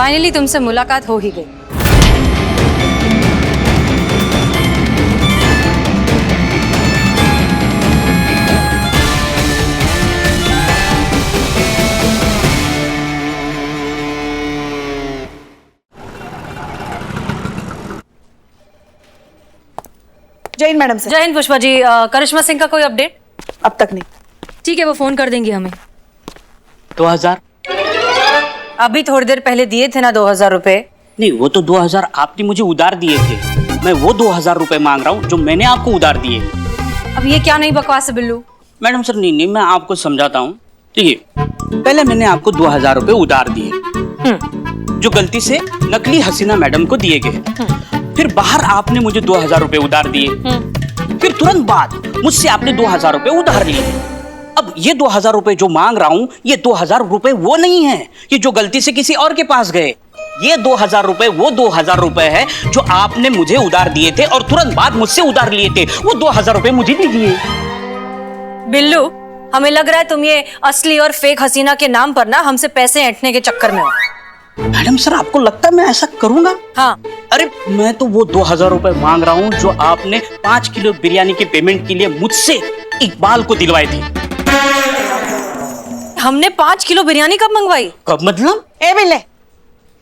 Finally तुमसे मुलाकात हो ही गई। जय हिंद मैडम सर। जय हिंद पुष्पा जी। करिश्मा सिंह का कोई अपडेट? अब तक नहीं। ठीक है, वो फोन कर देंगी हमें। 2000? अभी थोड़ी देर पहले दिए थे ना 2000 रुपए। नहीं, वो तो 2000 आपने मुझे उधार दिए थे। मैं वो 2000 रुपए मांग रहा हूँ जो मैंने आपको उधार दिए। अब ये क्या नहीं बकवास है बिल्लू? मैडम सर, नहीं मैं आपको समझाता हूँ। देखिए, पहले मैंने आपको 2000 रुपए उधार दिए जो गलती से नकली हसीना मैडम को दिए गए। फिर बाहर आपने मुझे 2000 रुपए उधार दिए। फिर तुरंत बाद मुझसे आपने 2000 रुपए उधार लिए। अब ये 2000 रुपए जो मांग रहा हूँ, ये 2000 रुपए वो नहीं है ये जो गलती से किसी और के पास गए। ये 2000 रुपए वो 2000 रुपए है जो आपने मुझे उधार दिए थे और तुरंत बाद मुझसे उधार लिए थे। वो 2000 रुपए मुझे दीजिए। बिल्लू, हमें लग रहा है तुम ये असली और फेक हसीना के नाम पर ना हमसे पैसे ऐंठने के चक्कर में हो। मैडम सर, आपको लगता है मैं ऐसा करूंगा? हाँ। अरे मैं तो वो 2000 रुपए मांग रहा हूँ जो आपने 5 किलो बिरयानी के पेमेंट के लिए मुझसे इकबाल को दिलवाए थे। हमने 5 किलो बिरयानी कब मंगवाई? कब मतलब? ए बिल्ले,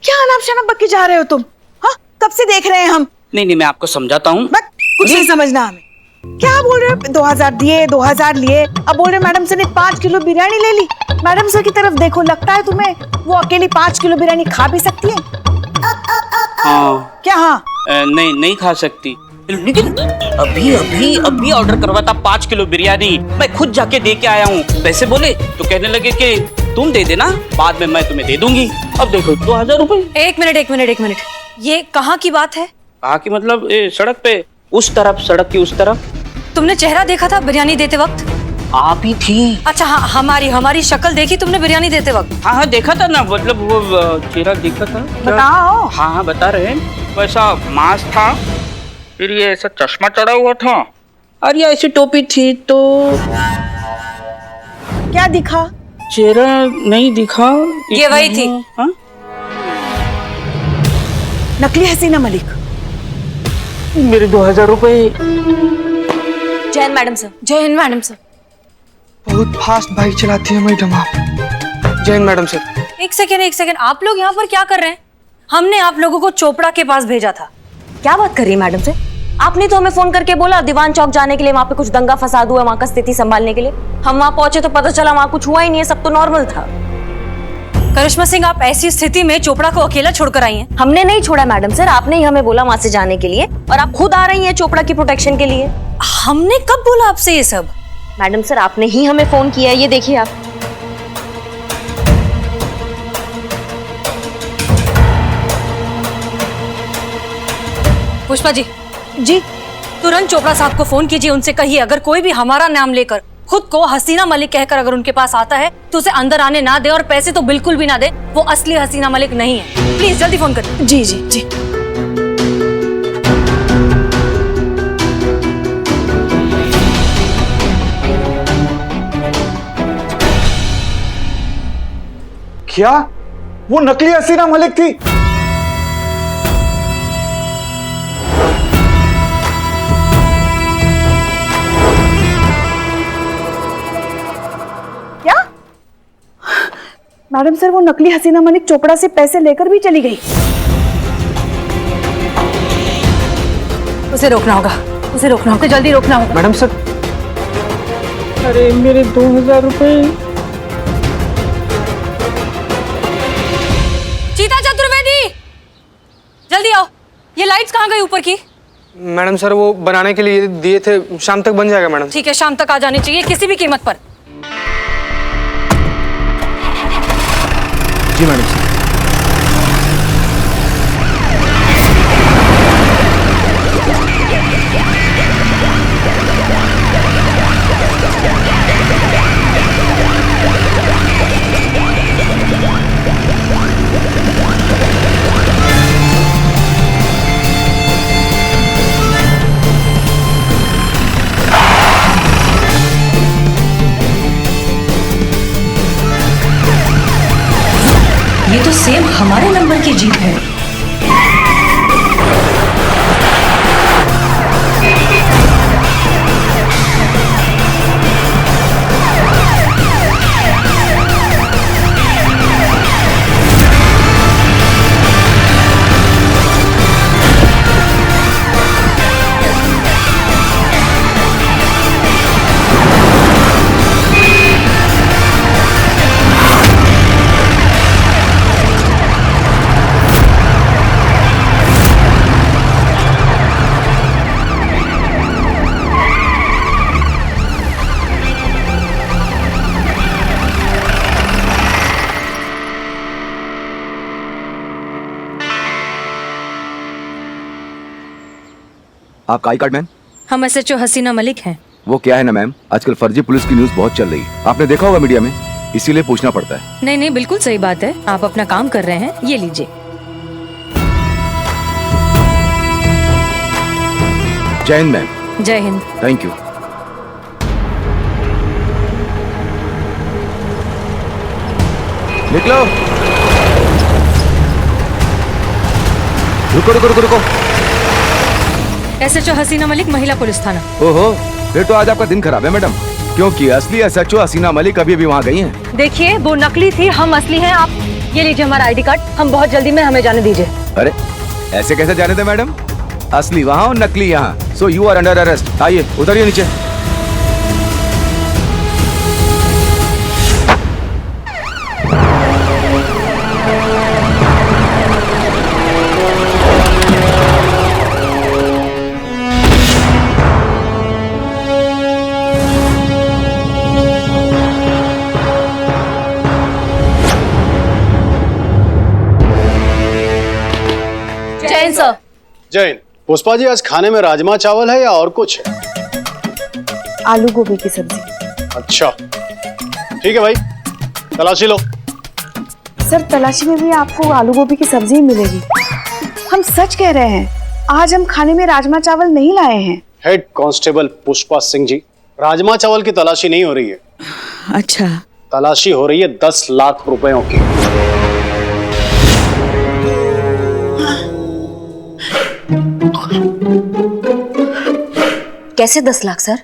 क्या अनाप शनाप बक के जा रहे हो तुम? हाँ, कब से देख रहे हैं हम। नहीं, मैं आपको समझाता हूँ। कुछ नहीं समझना हमें। क्या बोल रहे हो? 2000 दिए, 2000 लिए, अब बोल रहे मैडम सर ने 5 किलो बिरयानी ले ली। मैडम सर की तरफ देखो, लगता है तुम्हें वो अकेली 5 किलो बिरयानी खा भी सकती है? हाँ। क्या हाँ? नहीं खा सकती, लेकिन अभी ऑर्डर करवा था 5 किलो बिरयानी। मैं खुद जाके दे के आया हूँ। पैसे बोले तो कहने लगे कि तुम दे देना, बाद में मैं तुम्हें दे दूंगी। अब देखो 2000 रुपए। एक मिनट, ये कहाँ की बात है? कहाँ की मतलब? सड़क पे, उस तरफ, सड़क की उस तरफ। तुमने चेहरा देखा था बिरयानी देते वक्त? आप ही थी। अच्छा हाँ, हमारी शक्ल देखी तुमने बिरयानी देते वक्त? हाँ देखा था ना, मतलब वो चेहरा देखा था। बताओ। हाँ बता रहे हैं। वैसा मास्क था, फिर ये ऐसा चश्मा चढ़ा हुआ था और ये ऐसी टोपी थी। तो क्या दिखा? चेहरा नहीं दिखा। ये वही थी। हाँ? नकली हसीना मलिक। मेरे 2000 रुपए। जय हिंद मैडम सर। जय हिंद मैडम सर। बहुत फास्ट बाइक चलाती है मैडम आप। जय हिंद मैडम सर। एक सेकेंड, आप लोग यहाँ पर क्या कर रहे हैं? हमने आप लोगों को चोपड़ा के पास भेजा था। क्या बात कर रही है मैडम से? आपने तो हमें फोन करके बोला दीवान चौक जाने के लिए, वहाँ पे कुछ दंगा फसाद हुआ है, वहाँ का स्थिति संभालने के लिए। हम वहाँ पहुंचे तो पता चला वहाँ कुछ हुआ ही नहीं है, सब तो नॉर्मल था। करिश्मा सिंह, आप ऐसी स्थिति में चोपड़ा को अकेला छोड़कर आई हैं? हमने नहीं छोड़ा मैडम सर, आपने ही हमें बोला वहाँ से जाने के लिए और आप खुद आ रही हैं चोपड़ा की प्रोटेक्शन के लिए। हमने कब बोला आपसे ये सब? मैडम सर, आपने ही हमें फोन किया है, ये देखिए आप। पुष्पा जी। जी। तुरंत चोपड़ा साहब को फोन कीजिए, उनसे कहिए अगर कोई भी हमारा नाम लेकर खुद को हसीना मलिक कहकर अगर उनके पास आता है तो उसे अंदर आने ना दे और पैसे तो बिल्कुल भी ना दे। वो असली हसीना मलिक नहीं है। प्लीज जल्दी फोन करिए। जी जी जी। क्या वो नकली हसीना मलिक थी? क्या? मैडम सर, वो नकली हसीना मलिक चोपड़ा से पैसे लेकर भी चली गई। उसे रोकना होगा, जल्दी रोकना होगा। Madam sir. अरे मेरे 2000 रुपए। चीता चतुर्वेदी, जल्दी आओ। ये लाइट्स कहाँ गई ऊपर की? मैडम सर, वो बनाने के लिए दिए थे, शाम तक बन जाएगा मैडम। ठीक है, शाम तक आ जानी चाहिए किसी भी कीमत पर। जी मैडम सर। ये हमारे नंबर की जीप है। आपका आई कार्ड मैम? हम SHO हसीना मलिक हैं। वो क्या है ना मैम, आजकल फर्जी पुलिस की न्यूज बहुत चल रही है, आपने देखा होगा मीडिया में, इसीलिए पूछना पड़ता है। नहीं नहीं, बिल्कुल सही बात है, आप अपना काम कर रहे हैं, ये लीजिए। जय हिंद मैम। जय हिंद। Thank you. निकलो। रुको रुको रुको रुको। SHO हसीना मलिक, महिला पुलिस थाना। ओहो, फिर तो आज आपका दिन खराब है मैडम, क्योंकि असली SHO हसीना मलिक अभी वहाँ गई हैं। देखिए, वो नकली थी, हम असली हैं। आप ये लीजिए हमारा ID कार्ड, हम बहुत जल्दी में, हमें जाने दीजिए। अरे ऐसे कैसे जाने थे मैडम, असली वहाँ और नकली यहाँ। So you are under arrest. आइए उतरिए नीचे। जैन सर। जैन, पुष्पा जी आज खाने में राजमा चावल है या और कुछ है? आलू गोभी की सब्जी। अच्छा ठीक है भाई, तलाशी लो। सर तलाशी में भी आपको आलू गोभी की सब्जी ही मिलेगी। हम सच कह रहे हैं, आज हम खाने में राजमा चावल नहीं लाए हैं। हेड कांस्टेबल पुष्पा सिंह जी, राजमा चावल की तलाशी नहीं हो रही है। अच्छा। तलाशी हो रही है 10 लाख रुपयों की। कैसे 10 लाख सर?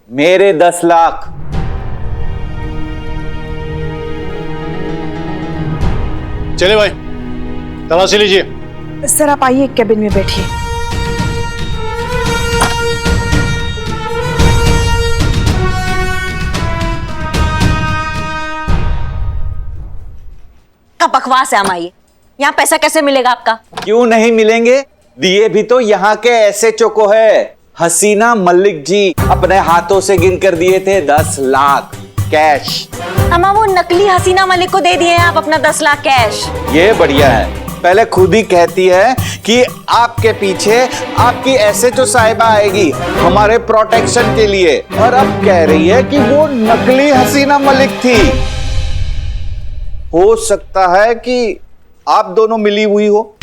मेरे 10 लाख। चले भाई, तलाशी लीजिए। सर आप आइए, कैबिन में बैठिए। क्या बकवास है अमाई, यहाँ पैसा कैसे मिलेगा आपका? क्यों नहीं मिलेंगे, दिए भी तो यहाँ के SHO को है। हसीना मलिक जी अपने हाथों से गिन कर दिए थे 10 लाख कैश। अम्मा वो नकली हसीना मलिक को दे दिए हैं आप अपना 10 लाख कैश। ये बढ़िया है, पहले खुद ही कहती है कि आपके पीछे आपकी SHO साहिबा आएगी हमारे प्रोटेक्शन के लिए, और अब कह रही है कि वो नकली हसीना मलिक थी। हो सकता है कि आप दोनों मिली हुई हो।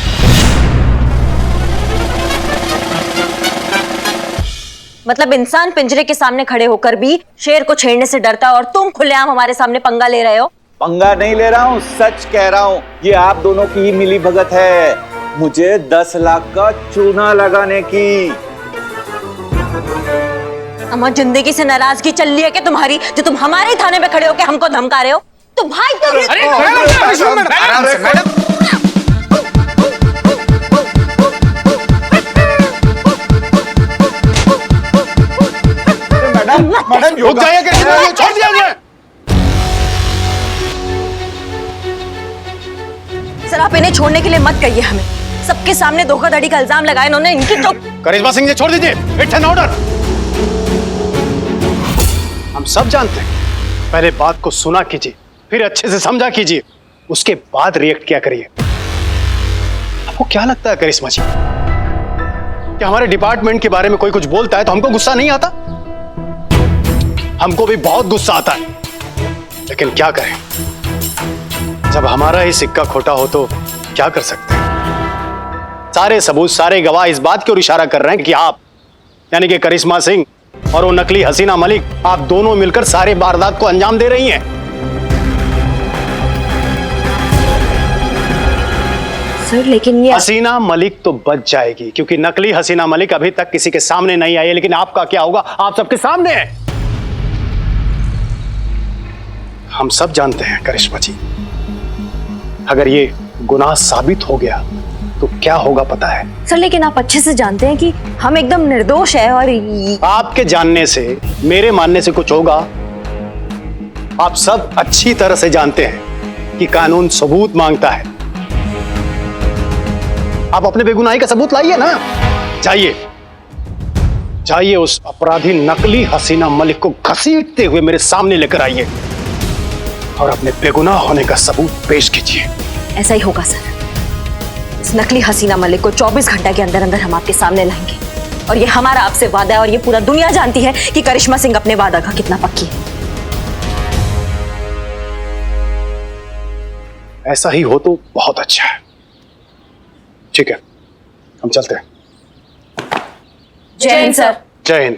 मतलब इंसान पिंजरे के सामने खड़े होकर भी शेर को छेड़ने से डरता है, और तुम खुलेआम हमारे सामने पंगा ले रहे हो। पंगा नहीं ले रहा हूँ, सच कह रहा हूँ, ये आप दोनों की ही मिली भगत है मुझे 10 लाख का चूना लगाने की। अम्मा जिंदगी से नाराजगी चल रही है कि तुम्हारी, जो तुम हमारे ही थाने में खड़े होकर हमको धमका रहे हो। तो भाई मैडम रुक जाइए, छोड़ दिया मुझे। सर आप इन्हें छोड़ने के लिए मत कहिए हमें, सबके सामने धोखाधड़ी का इल्जाम लगाया इन्होंने, इनकी तो। करिश्मा सिंह जी छोड़ दीजिए, इट्स एन ऑर्डर। हम सब जानते हैं, पहले बात को सुना कीजिए, फिर अच्छे से समझा कीजिए, उसके बाद रिएक्ट किया करिए। आपको क्या लगता है करिश्मा जी, कि हमारे डिपार्टमेंट के बारे में कोई कुछ बोलता है तो हमको गुस्सा नहीं आता? हमको भी बहुत गुस्सा आता है, लेकिन क्या करें, जब हमारा ही सिक्का खोटा हो तो क्या कर सकते हैं। सारे सबूत, सारे गवाह इस बात की ओर इशारा कर रहे हैं कि आप, यानी कि करिश्मा सिंह और वो नकली हसीना मलिक, आप दोनों मिलकर सारे वारदात को अंजाम दे रही हैं। सर लेकिन ये हसीना मलिक तो बच जाएगी, क्योंकि नकली हसीना मलिक अभी तक किसी के सामने नहीं आई है, लेकिन आपका क्या होगा, आप सबके सामने है। हम सब जानते हैं करिश्मा जी, अगर ये गुनाह साबित हो गया तो क्या होगा पता है? सर लेकिन आप अच्छे से जानते हैं कि हम एकदम निर्दोष है और आपके जानने से मेरे मानने से कुछ होगा? आप सब अच्छी तरह से जानते हैं कि कानून सबूत मांगता है। आप अपने बेगुनाही का सबूत लाइए ना। जाइए जाइए, उस अपराधी नकली हसीना मलिक को घसीटते हुए मेरे सामने लेकर आइए और अपने बेगुनाह होने का सबूत पेश कीजिए। ऐसा ही होगा सर। इस नकली हसीना मलिक को 24 घंटे के अंदर अंदर हम आपके सामने लाएंगे, और ये हमारा आपसे वादा है, और ये पूरा दुनिया जानती है कि करिश्मा सिंह अपने वादा का कितना पक्की है। ऐसा ही हो तो बहुत अच्छा है। ठीक है, हम चलते हैं। जय हिंद सर। जय हिंद।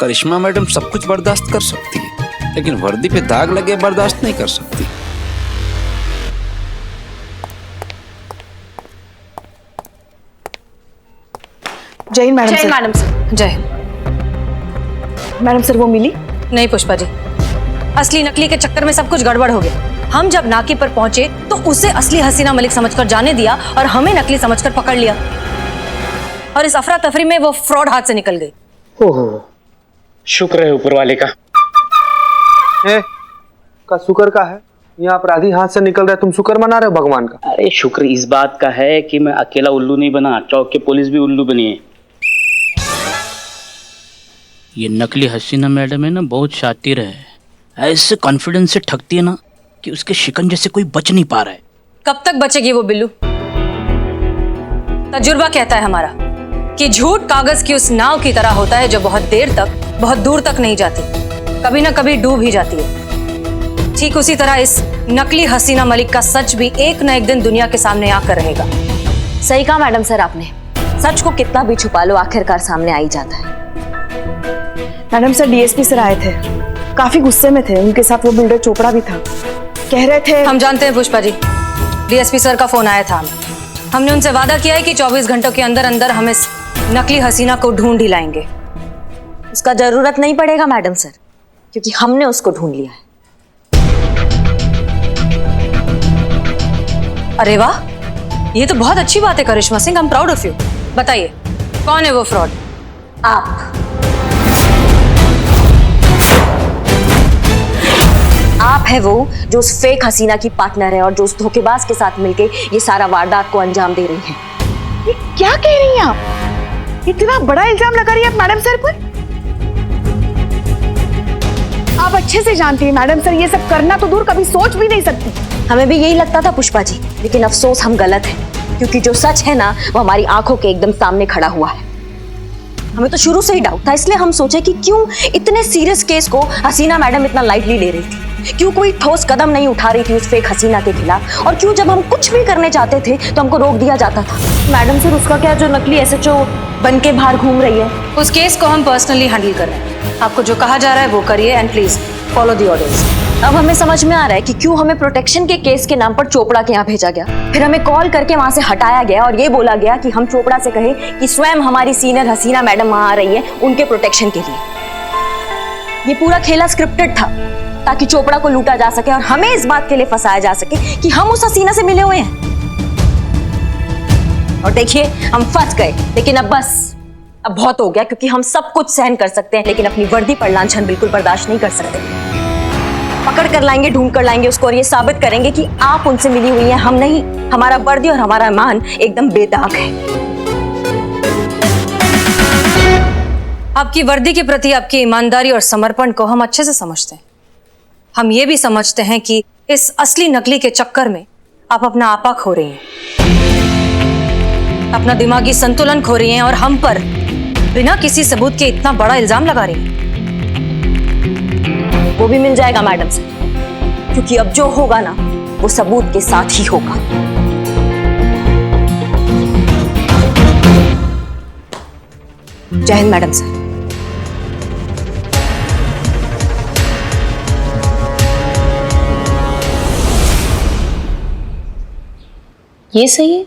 करिश्मा मैडम सब कुछ बर्दाश्त कर सकती है, लेकिन वर्दी पे दाग लगे बर्दाश्त नहीं कर सकती। जय Hind madam sir. Madam sir. जय हिंद। मैडम सर वो मिली? नहीं पुष्पा जी, असली नकली के चक्कर में सब कुछ गड़बड़ हो गया। हम जब नाके पर पहुंचे तो उसे असली हसीना मलिक समझकर जाने दिया और हमें नकली समझकर पकड़ लिया, और इस अफरा तफरी में वो फ्रॉड हाथ से निकल गई। ओहो, शुक्र है ऊपर वाले का। का शुक्र का है? यहाँ अपराधी हाथ से निकल रहा है, तुम शुक्र मना रहे हो भगवान का? अरे शुक्र इस बात का है कि मैं अकेला उल्लू नहीं बना, चौक के पुलिस भी उल्लू बनी है। ये नकली हसीना मैडम है ना, बहुत शातिर है। ऐसे कॉन्फिडेंस से ठगती है ना कि उसके शिकंजे से कोई बच नहीं पा रहा है। कब तक बचेगी वो बिल्लू? तजुर्बा कहता है हमारा कि झूठ कागज की उस नाव की तरह होता है जो बहुत देर तक, बहुत दूर तक नहीं जाती, कभी ना कभी डूब ही जाती है। ठीक उसी तरह इस नकली हसीना मलिक का सच भी एक न एक दिन दुनिया के सामने आकर रहेगा। सही कहा मैडम सर आपने, सच को कितना भी छुपा लो आखिरकार सामने आ ही जाता है। मैडम सर डीएसपी सर आए थे, काफी गुस्से में थे। उनके साथ वो बिल्डर चोपड़ा भी था। कह रहे थे। हम जानते हैं पुष्पा जी, डीएसपी सर का फोन आया था हमें। हमने उनसे वादा किया है कि 24 घंटों के अंदर अंदर हम इस नकली हसीना को ढूंढ ही लाएंगे। उसका जरूरत नहीं पड़ेगा मैडम सर, क्योंकि हमने उसको ढूंढ लिया है। अरे वाह, ये तो बहुत अच्छी बात है Karishma Singh, I am proud of you. बताइए कौन है वो फ्रॉड? आप है वो जो उस फेक हसीना की पार्टनर है और जो उस धोखेबाज के साथ मिलके ये सारा वारदात को अंजाम दे रही हैं। ये क्या कह रही हैं आप? इतना बड़ा इल्जाम लगा रही है आप मैडम सर पर? आप अच्छे से जानती हैं मैडम सर, ये सब करना तो दूर, कभी सोच भी नहीं सकती। हमें भी यही लगता था पुष्पा जी, लेकिन अफसोस हम गलत हैं, क्योंकि जो सच है ना वो हमारी आंखों के एकदम सामने खड़ा हुआ है। हमें तो शुरू से ही डाउट था, इसलिए हम सोचे कि क्यों इतने सीरियस केस को हसीना मैडम इतना लाइटली ले रही थी, क्यों कोई ठोस कदम नहीं उठा रही थी उस फेक हसीना के खिलाफ, और क्यों जब हम कुछ भी करने चाहते थे तो हमको रोक दिया जाता था। मैडम सर उसका क्या, जो नकली एसएचओ बन के बाहर घूम रही है, उस केस को हम पर्सनली हैंडल कर रहे हैं। आपको जो कहा जा रहा है वो करिए, and please follow the orders. अब हमें समझ में आ रहा है कि क्यों हमें प्रोटेक्शन के केस के नाम पर चोपड़ा के यहाँ भेजा गया, फिर हमें कॉल करके वहां से हटाया गया और ये बोला गया कि हम चोपड़ा से कहें कि स्वयं हमारी सीनियर हसीना मैडम वहां आ रही है उनके प्रोटेक्शन के लिए। ये पूरा खेला स्क्रिप्टेड था ताकि चोपड़ा को लूटा जा सके और हमें इस बात के लिए फंसाया जा सके कि हम उस हसीना से मिले हुए हैं। और देखिए हम फंस गए, लेकिन अब बस, अब बहुत हो गया, क्योंकि हम सब कुछ सहन कर सकते हैं लेकिन अपनी वर्दी पर लांछन बिल्कुल बर्दाश्त नहीं कर सकते। पकड़ कर लाएंगे, ढूंढ कर लाएंगे उसको, और ये साबित करेंगे कि आप उनसे मिली हुई हैं, हम नहीं। हमारा वर्दी और हमारा ईमान एकदम बेदाग है। आपकी वर्दी के प्रति आपकी ईमानदारी और समर्पण को हम अच्छे से समझते हैं। हम ये भी समझते हैं कि इस असली नकली के चक्कर में आप अपना आपा खो रही हैं, अपना दिमागी संतुलन खो रही हैं, और हम पर बिना किसी सबूत के इतना बड़ा इल्जाम लगा रही हैं। वो भी मिल जाएगा मैडम से, क्योंकि अब जो होगा ना वो सबूत के साथ ही होगा। जय हिंद मैडम सर। ये सही है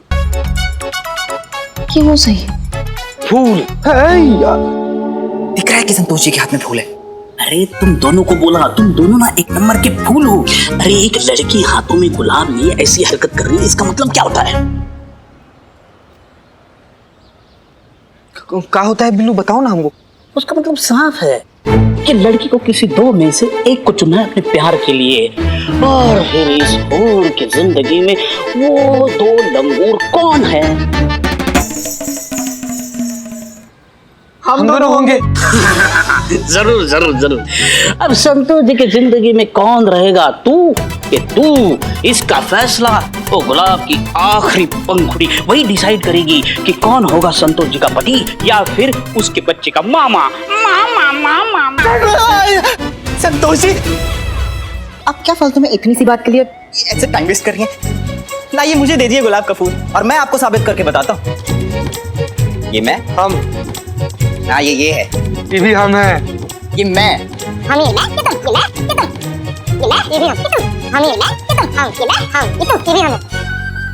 कि वो सही है? फूल दिख रहा है कि संतोष जी के हाथ में फूल है। अरे तुम दोनों को बोला, तुम दोनों ना एक नंबर के फूल हो। अरे एक लड़की हाथों में गुलाब लिए ऐसी हरकत कर रही है, इसका मतलब क्या होता है? क्या होता है बिल्लू, बताओ ना हमको। उसका मतलब साफ है कि लड़की को किसी दो में से एक को चुनना है अपने प्यार के लिए, और फिर इस हूर की जिंदगी में वो दो लंगूर कौन है? हम दोनों होंगे। जरूर जरूर जरूर। अब संतोष जी की जिंदगी में कौन रहेगा, तू कि तू? इसका फैसला वो गुलाब की आखिरी पंखुड़ी वही डिसाइड करेगी कि कौन होगा संतोष जी का पति या फिर उसके बच्चे का मामा। मामा मामा संतोष जी, आप क्या फालतू में इतनी सी बात के लिए ऐसे टाइम वेस्ट कर रही हैं? लाइए मुझे दे दिए गुलाब का फूल और मैं आपको साबित करके बताता हूँ। ये मैं, हम, हाँ ये है, ये भी हम हैं। ये मैं, हम ये मैं, ये तुम, ये भी हम, ये तुम, हम ये मैं, ये तुम, हम ये मैं, हम ये तुम, ये भी हम।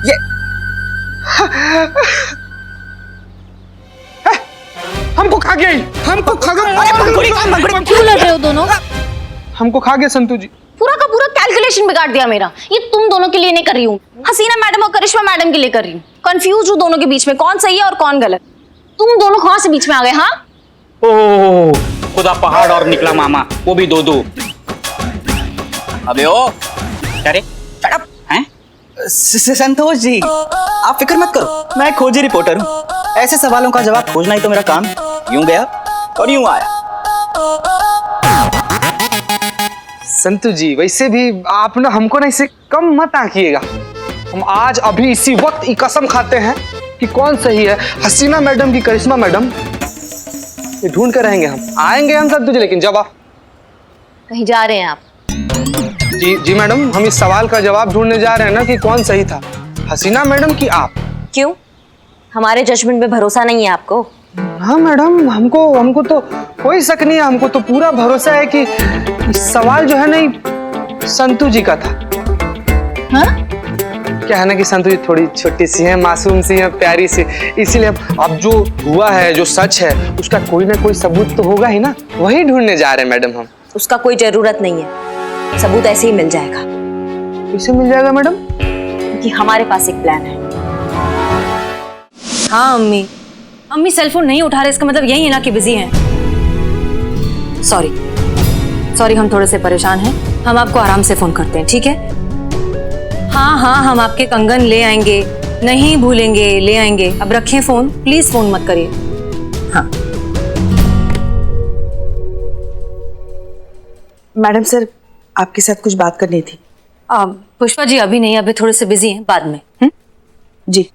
ये हमको खा गया, हमको खा गया। क्यों लड़ रहे हो दोनों? हमको खा गया संतू जी। पूरा का पूरा कैलकुलेशन बिगाड़ दिया मेरा। ये तुम दोनों के लिए नहीं कर रही हूँ, हसीना मैडम और करिश्मा मैडम के लिए कर रही हूँ। कंफ्यूज हूँ दोनों के बीच में कौन सही है और कौन गलत। तुम दोनों कहाँ से बीच में आ गए? हाँ ओह खुदा पहाड़ और निकला मामा, वो भी दो दो। अबे ओ अरे शट अप हैं? संतोष जी आप फिक्र मत करो, मैं खोजी रिपोर्टर हूँ। ऐसे सवालों का जवाब खोजना ही तो मेरा काम। यूं गया और यूं आया। संतू जी वैसे भी आप ना हमको ना इसे कम मत आंकिएगा। हम आज अभी इसी वक्त ये कसम खाते हैं कि कौन सही है, हसीना मैडम की करिश्मा मैडम। ये ढूंढ कर रहेंगे, हम आएंगे हम संतू जी, लेकिन जब आप कहीं जा रहे हैं आप? जी मैडम, हम इस सवाल का जवाब ढूंढने जा रहे हैं ना कि कौन सही था, हसीना मैडम की आप। क्यों, हमारे जजमेंट में भरोसा नहीं है आपको? हाँ मैडम, हमको तो कोई शक नहीं है, हमको तो पूरा भरोसा है कि सवाल जो है ना संतू जी का था। हाँ? क्या है ना कि संतू जी थोड़ी छोटी सी है, मासूम सी है, प्यारी सी, इसीलिए अब जो हुआ है, जो सच है, उसका कोई ना कोई सबूत तो होगा ही ना, वही ढूंढने जा रहे हैं मैडम हम। उसका कोई जरूरत नहीं है, सबूत ऐसे ही मिल जाएगा। कैसे मिल जाएगा मैडम? क्योंकि हमारे पास एक प्लान है। हाँ अम्मी सेल फोन नहीं उठा रहे, इसका मतलब यही है ना कि बिजी हैं। सॉरी हम थोड़े से परेशान हैं, हम आपको आराम से फोन करते हैं, ठीक है? हाँ हम आपके कंगन ले आएंगे, नहीं भूलेंगे, ले आएंगे। अब रखें फोन, प्लीज फोन मत करिए। हाँ मैडम सर, आपके साथ कुछ बात करनी थी। पुष्पा जी अभी नहीं, अभी थोड़े से बिजी हैं, बाद में। जी,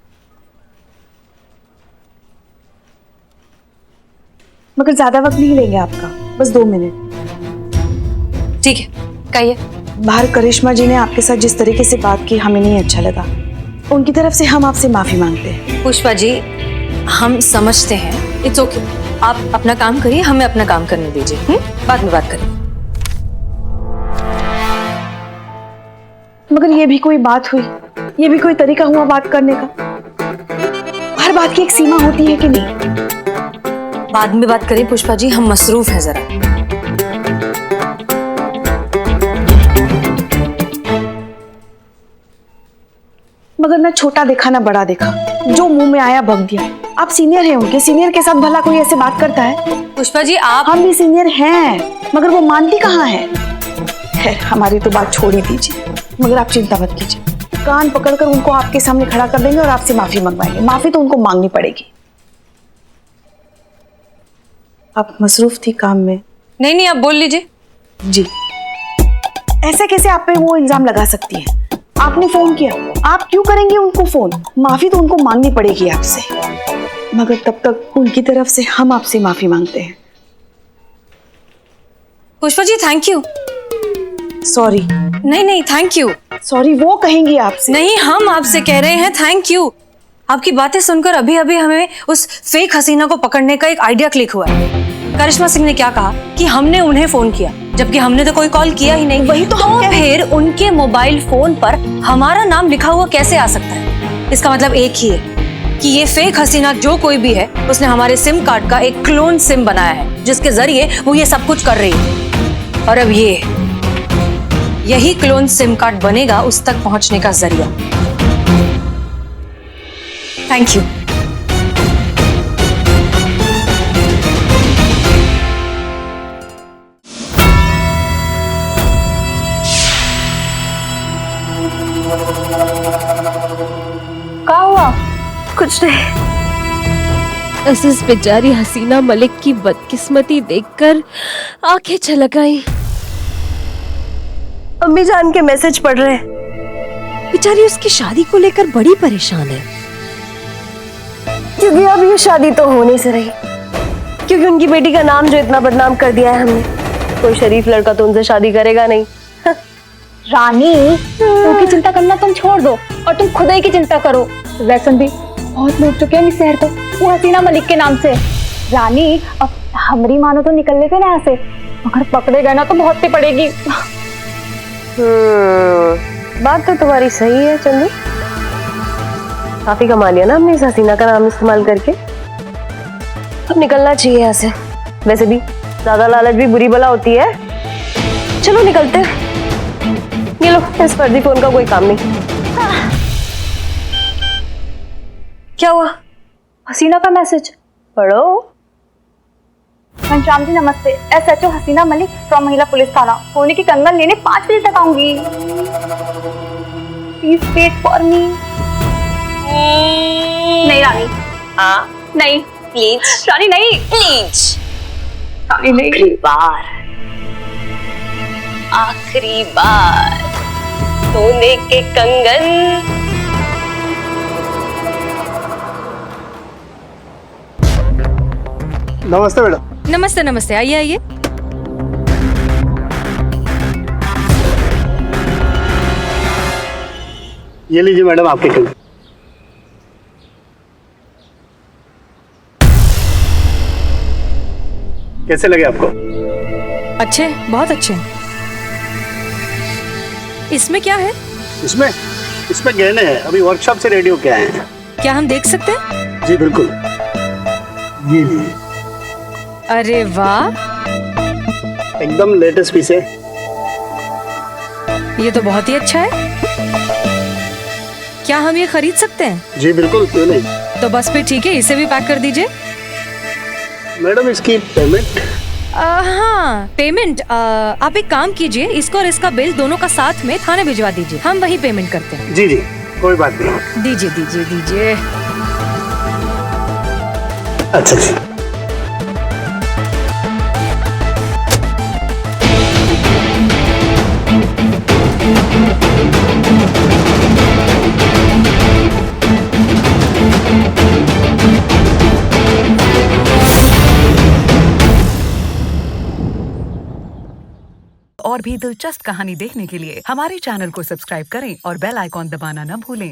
मगर ज्यादा वक्त नहीं लेंगे आपका, बस 2 मिनट। ठीक है, कहिए। बाहर करिश्मा जी ने आपके साथ जिस तरीके से बात की, हमें नहीं अच्छा लगा। उनकी तरफ से हम आपसे माफी मांगते हैं। पुष्पा जी हम समझते हैं, इट्स ओके, आप अपना काम करिए, हमें अपना काम करने दीजिए। बाद में बात करें। मगर ये भी कोई बात हुई, ये भी कोई तरीका हुआ बात करने का? हर बात की एक सीमा होती है कि नहीं? बाद में बात करें पुष्पा जी, हम मसरूफ हैं जरा। मगर ना छोटा देखा ना बड़ा देखा, जो मुंह में आया बक दिया। आप सीनियर हैं उनके, सीनियर के साथ भला कोई ऐसे बात करता है? पुष्पा जी आप हम भी सीनियर हैं, मगर वो मानती कहाँ है? खैर हमारी तो बात छोड़ ही दीजिए, मगर आप चिंता मत कीजिए, कान पकड़कर उनको आपके सामने खड़ा कर देंगे और आपसे माफी मंगवाएंगे। माफी तो उनको मांगनी पड़ेगी। आप मसरूफ थी काम में। नहीं आप बोल लीजिए। जी, ऐसे कैसे आप पे वो इल्जाम लगा सकती है? आपने फोन किया, आप क्यों करेंगे उनको फोन? माफी तो उनको मांगनी पड़ेगी आपसे, मगर तब तक उनकी तरफ से हम आपसे माफी मांगते हैं। Pushpa ji thank you. Sorry. नहीं थैंक यू। सॉरी वो कहेंगी आपसे। नहीं, हम आपसे कह रहे हैं थैंक यू। आपकी बातें सुनकर अभी हमें उस फेक हसीना को पकड़ने का एक आइडिया क्लिक हुआ है। करिश्मा सिंह ने क्या कहा कि हमने उन्हें फोन किया, जबकि हमने तो कोई कॉल किया ही नहीं। वही तो फिर उनके मोबाइल फोन पर हमारा नाम लिखा हुआ कैसे आ सकता है? इसका मतलब एक ही है कि ये फेक हसीना जो कोई भी है उसने हमारे सिम कार्ड का एक क्लोन सिम बनाया है जिसके जरिए वो ये सब कुछ कर रही है। और अब यही क्लोन सिम कार्ड बनेगा उस तक पहुंचने का जरिया। Thank you. क्या हुआ? कुछ नहीं। बस इस बेचारी हसीना मलिक की बदकिस्मती देखकर आंखें छलक आई। अम्मी जान के मैसेज पढ़ रहे हैं। बेचारी उसकी शादी को लेकर बड़ी परेशान है। क्योंकि अब ये शादी तो होने से रही, क्योंकि उनकी बेटी का नाम जो इतना बदनाम कर दिया है हमने, कोई शरीफ लड़का तो उनसे शादी करेगा नहीं। रानी, उनकी चिंता करना तुम छोड़ दो और तुम खुद ही की चिंता करो। वैसे भी बहुत लूट चुके हैं इस शहर को वो हसीना मलिक के नाम से। रानी, अब हमारी मानो तो निकल लेते ना यहाँ से, अगर पकड़े गए ना तो बहुत ही पड़ेगी। बात तो तुम्हारी सही है चंदू, काफी कमा लिया ना हमने इस हसीना का नाम इस्तेमाल करके। अब निकलना चाहिए यहाँ से। वैसे भी ज्यादा लालच भी बुरी बला होती है। चलो निकलते हैं। ये लो, इस फर्जी फोन का कोई काम नहीं। क्या हुआ? हसीना का मैसेज पढ़ो। घनश्याम जी नमस्ते, SHO हसीना मलिक फ्रॉम महिला पुलिस थाना। सोने की कंगन लेने 5 बजे तक आऊंगी। Please wait for me. नहीं रानी, नहीं प्लीज रानी, नहीं प्लीज रानी, नहीं। आखिरी बार सोने के कंगन। नमस्ते मैडम। नमस्ते नमस्ते, आइए आइए। ये लीजिए मैडम आपके कंगन। कैसे लगे आपको? अच्छे, बहुत अच्छे। इसमें क्या है? इसमें गहने हैं, अभी वर्कशॉप से रेडी होके आए हैं। क्या हम देख सकते हैं? जी बिल्कुल, ये लीजिए। अरे वाह, एकदम लेटेस्ट पीस है। ये तो बहुत ही अच्छा है। क्या हम ये खरीद सकते हैं? जी बिल्कुल, क्यों नहीं। तो बस फिर ठीक है, इसे भी पैक कर दीजिए। मैडम इसकी पेमेंट? हाँ, पेमेंट आप एक काम कीजिए, इसको और इसका बिल दोनों का साथ में थाने भिजवा दीजिए, हम वही पेमेंट करते हैं। जी जी, कोई बात नहीं। दीजिए दीजिए दीजिए। अच्छा जी। और भी दिलचस्प कहानी देखने के लिए हमारे चैनल को सब्सक्राइब करें और बेल आइकॉन दबाना न भूलें।